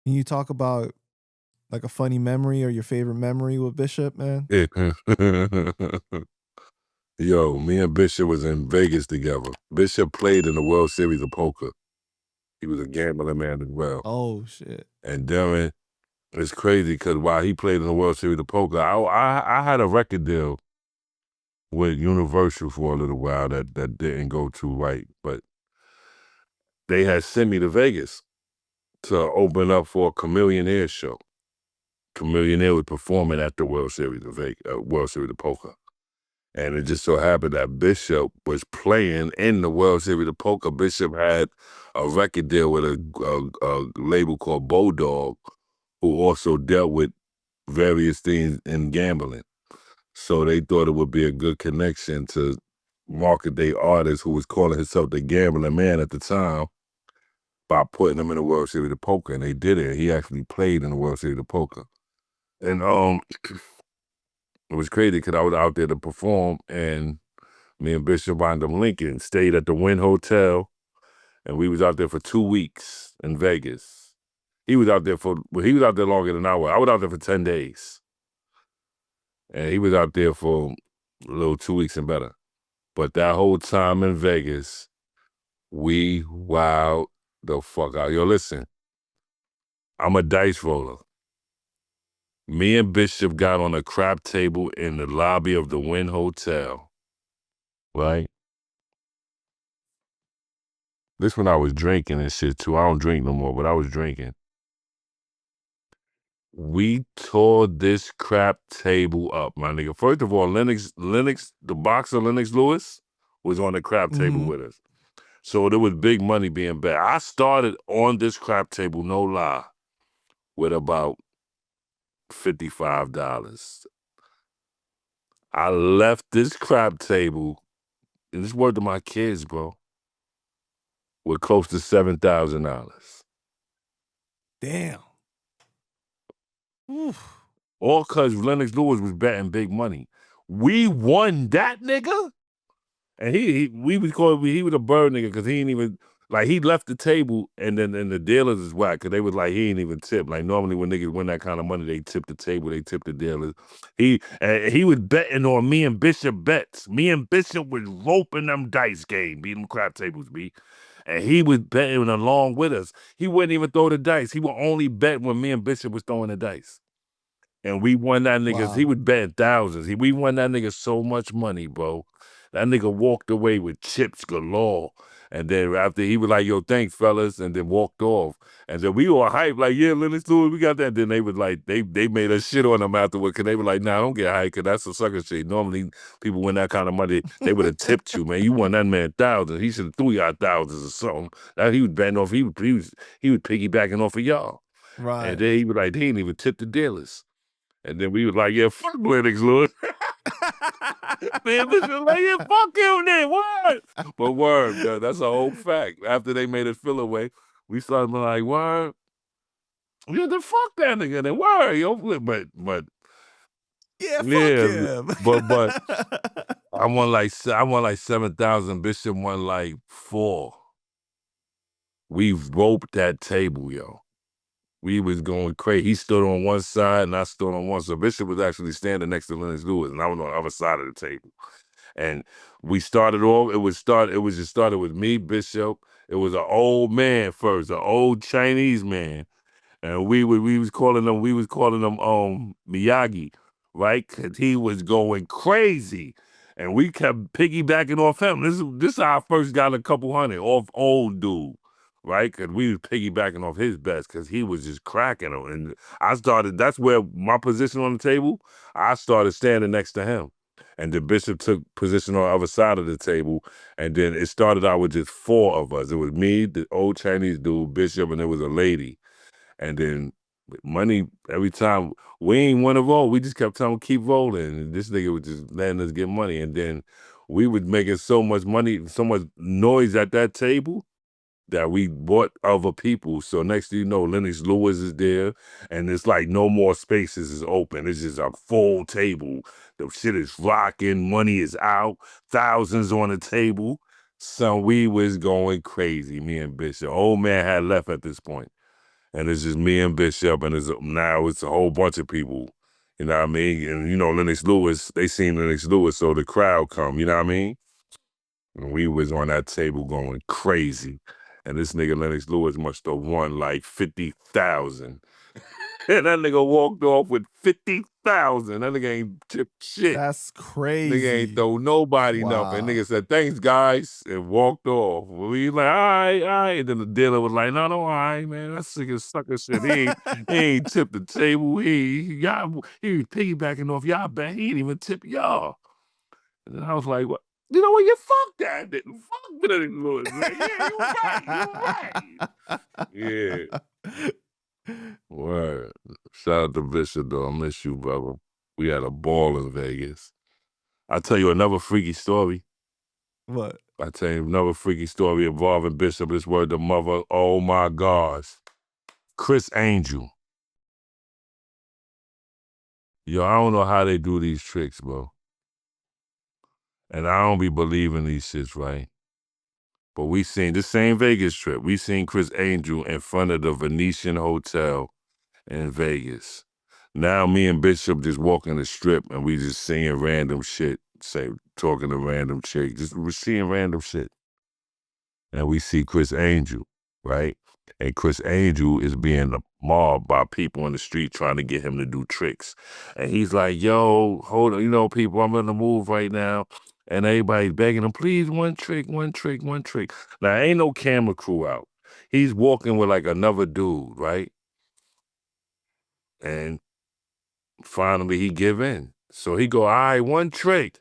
Can you talk about like a funny memory or your favorite memory with Bishop, man? Yo, me and Bishop was in Vegas together. Bishop played in the World Series of Poker. He was a gambling man as well. Oh shit! And during, it's crazy because while he played in the World Series of Poker, I had a record deal with Universal for a little while that didn't go too right, but they had sent me to Vegas to open up for a Chameleon Air show. Chameleon Air was performing at the World Series of Poker. And it just so happened that Bishop was playing in the World Series of Poker. Bishop had a record deal with a label called Bodog, who also dealt with various things in gambling. So they thought it would be a good connection to market their artist who was calling himself the gambling man at the time by putting him in the World Series of Poker. And they did it. He actually played in the World Series of Poker. And it was crazy because I was out there to perform, and me and Bishop wound up linking, stayed at the Wynn Hotel, and we was out there for 2 weeks in Vegas. He was out there longer than I was. I was out there for 10 days. And he was out there for a little 2 weeks and better. But that whole time in Vegas, we wowed the fuck out. Yo, listen, I'm a dice roller. Me and Bishop got on a crap table in the lobby of the Wynn Hotel, right? This when I was drinking and shit too. I don't drink no more, but I was drinking. We tore this crap table up, my nigga. First of all, Lennox, the boxer Lennox Lewis was on the crap table with us. So there was big money being bet. I started on this crap table, no lie, with about $55. I left this crap table, and this word to my kids, bro, with close to $7,000. Damn. Oof. All because Lennox Lewis was betting big money. We won that nigga, and he was a bird nigga because he ain't even, like, he left the table, and the dealers is whack because they was like, he ain't even tip. Like, normally when niggas win that kind of money, they tip the table, they tip the dealers. He was betting on me and Bishop bets. Me and Bishop was roping them dice game, beating them crap tables, B. And he was betting along with us. He wouldn't even throw the dice. He would only bet when me and Bishop was throwing the dice. And we won that nigga. Wow. He was betting thousands. We won that nigga so much money, bro. That nigga walked away with chips galore. And then after he was like, yo, thanks, fellas, and then walked off. And then we were hyped, like, yeah, Lennox Lewis, we got that. Then they was like, they made us shit on him afterward, because they were like, nah, don't get hyped, because that's a sucker shit. Normally, people win that kind of money, they would have tipped you, man. You won that man thousands. He should have threw y'all thousands or something. That he was betting off, he was piggybacking off of y'all. Right. And then he was like, they didn't even tip the dealers. And then we was like, yeah, fuck Lennox Lewis. Man, this was like, yeah, fuck him then, word. But word, that's a whole fact. After they made us feel away, we started being like, word, yeah, then fuck that nigga, then word, yo. But yeah, fuck him. but I won like 7,000. Bishop won like 4. We roped that table, yo. We was going crazy. He stood on one side and I stood on one. So Bishop was actually standing next to Lennox Lewis, and I was on the other side of the table. And we started off. It just started with me, Bishop. It was an old man first, an old Chinese man, and we was calling him Miyagi, right? Cause he was going crazy, and we kept piggybacking off him. This is how I first got a couple hundred off old dude. Right, because we was piggybacking off his bets because he was just cracking them. And that's where my position on the table, I started standing next to him. And the Bishop took position on the other side of the table. And then it started out with just 4 of us. It was me, the old Chinese dude, Bishop, and there was a lady. And then money, every time, we ain't want to roll. We just kept telling him, keep rolling. And this nigga was just letting us get money. And then we was making so much money, so much noise at that table, that we bought other people. So next thing you know, Lennox Lewis is there, and it's like no more spaces is open. It's just a full table. The shit is rocking, money is out, thousands on the table. Son, we was going crazy, me and Bishop. Old man had left at this point. And it's just me and Bishop, and now it's a whole bunch of people. You know what I mean? And, you know, Lennox Lewis, they seen Lennox Lewis, so the crowd come, you know what I mean? And we was on that table going crazy. And this nigga Lennox Lewis must have won like 50,000. And that nigga walked off with 50,000. That nigga ain't tipped shit. That's Nigga ain't crazy. throw nobody nothing. Wow. Nigga said, "Thanks, guys," and walked off. We like, all right. And then the dealer was like, no, all right, man. That sucker shit. He ain't tipped the table. He was piggybacking off y'all bet. He ain't even tip y'all. And then I was like, what? You know what? You fuck that. Didn't fuck Benedict Lewis. Man. Yeah, you right. Yeah. Word. Shout out to Bishop, though. I miss you, brother. We had a ball in Vegas. I'll tell you another freaky story. What? I tell you another freaky story involving Bishop. This word the mother. Oh my gosh. Chris Angel. Yo, I don't know how they do these tricks, bro. And I don't be believing these shits, right? But we seen the same Vegas trip. We seen Chris Angel in front of the Venetian Hotel in Vegas. Now me and Bishop just walking the strip and we just seeing random shit. Talking to random chicks. We're seeing random shit. And we see Chris Angel, right? And Chris Angel is being mobbed by people in the street trying to get him to do tricks. And he's like, yo, hold on, you know, people, I'm on the move right now. And everybody's begging him, please, one trick, one trick, one trick. Now, ain't no camera crew out. He's walking with like another dude, right? And finally he give in. So he go, all right, one trick.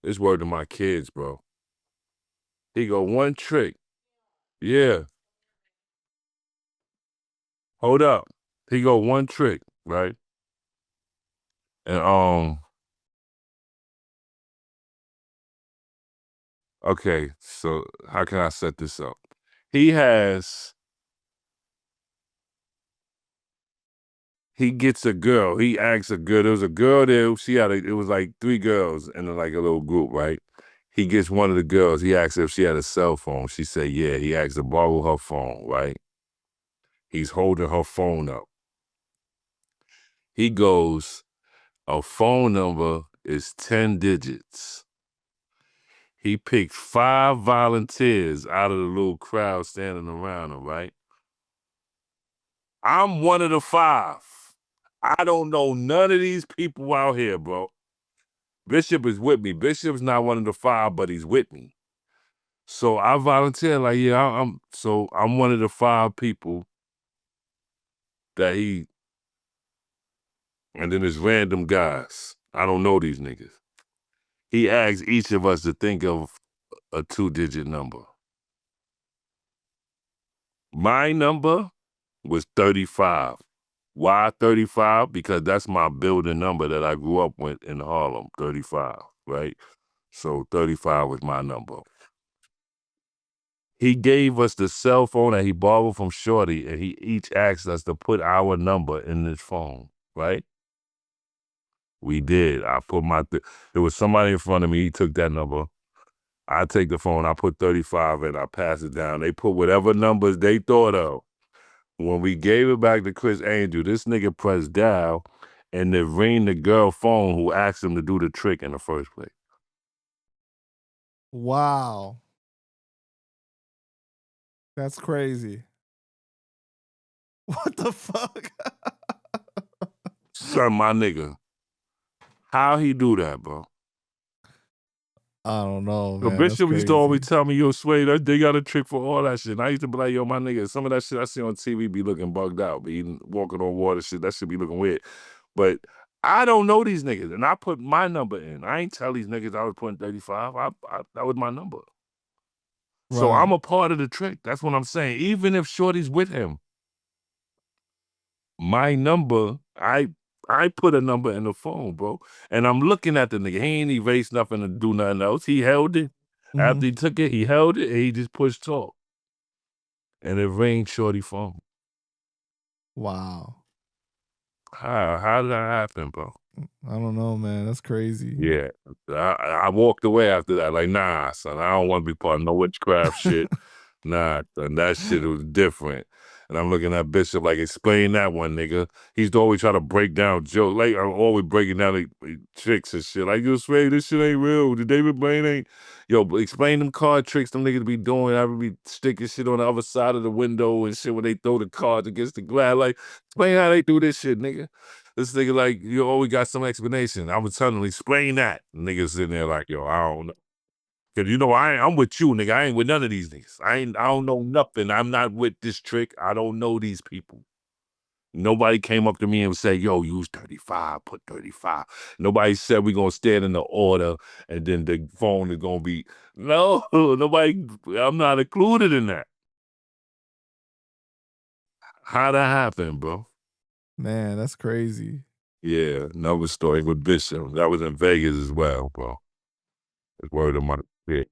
This word to my kids, bro. He go, one trick. Yeah. Hold up. He go, one trick, right? And okay, so how can I set this up? He gets a girl. He asks a girl. There was a girl there. It was like 3 girls in like a little group, right? He gets one of the girls. He asks her if she had a cell phone. She said, yeah. He asks to borrow her phone, right? He's holding her phone up. He goes, a phone number is 10 digits. He picked 5 volunteers out of the little crowd standing around him, right? I'm one of the 5. I don't know none of these people out here, bro. Bishop is with me. Bishop's not one of the 5, but he's with me. So I volunteered, like, yeah, I'm one of the 5 people that and then there's random guys. I don't know these niggas. He asked each of us to think of a 2-digit number. My number was 35. Why 35? Because that's my building number that I grew up with in Harlem, 35, right? So 35 was my number. He gave us the cell phone that he borrowed from Shorty, and he each asked us to put our number in this phone, right? We did. I put there was somebody in front of me, he took that number. I take the phone, I put 35 in, I pass it down. They put whatever numbers they thought of. When we gave it back to Chris Angel, this nigga pressed dial and it rang the girl phone who asked him to do the trick in the first place. Wow. That's crazy. What the fuck? Son, my nigga. How he do that, bro? I don't know, The man. That's Bishop used to always crazy. tell me, yo, Swave, they got a trick for all that shit. And I used to be like, yo, my nigga, some of that shit I see on TV be looking bugged out, be walking on water shit, that should be looking weird. But I don't know these niggas, and I put my number in. I ain't tell these niggas I was putting 35. That was my number. So Right. I'm a part of the trick. That's what I'm saying. Even if Shorty's with him, my number, I put a number in the phone, bro. And I'm looking at the nigga. He ain't erased nothing to do nothing else. He held it. After he took it, he held it, and he just pushed talk. And it rang Shorty phone. Wow. How did that happen, bro? I don't know, man. That's crazy. Yeah. I walked away after that, like, nah, son, I don't want to be part of no witchcraft shit. Nah, son, that shit was different. And I'm looking at Bishop like, explain that one, nigga. He used to always try to break down jokes. Like, I'm always breaking down like, tricks and shit. Like, yo, Swave, this shit ain't real. The David Blaine ain't. Yo, but explain them card tricks them niggas be doing. I would be sticking shit on the other side of the window and shit when they throw the cards against the glass. Like, explain how they do this shit, nigga. This nigga like, you always got some explanation. I was telling him, explain that. Niggas in there like, yo, I don't know. Cause you know, I'm with you, nigga. I ain't with none of these niggas. I don't know nothing. I'm not with this trick. I don't know these people. Nobody came up to me and said, yo, use 35, put 35. Nobody said we gonna stand in the order and then the phone is gonna be, no, nobody, I'm not included in that. How that happen, bro? Man, that's crazy. Yeah, another story with Bishop. That was in Vegas as well, bro. It's word of my, yeah.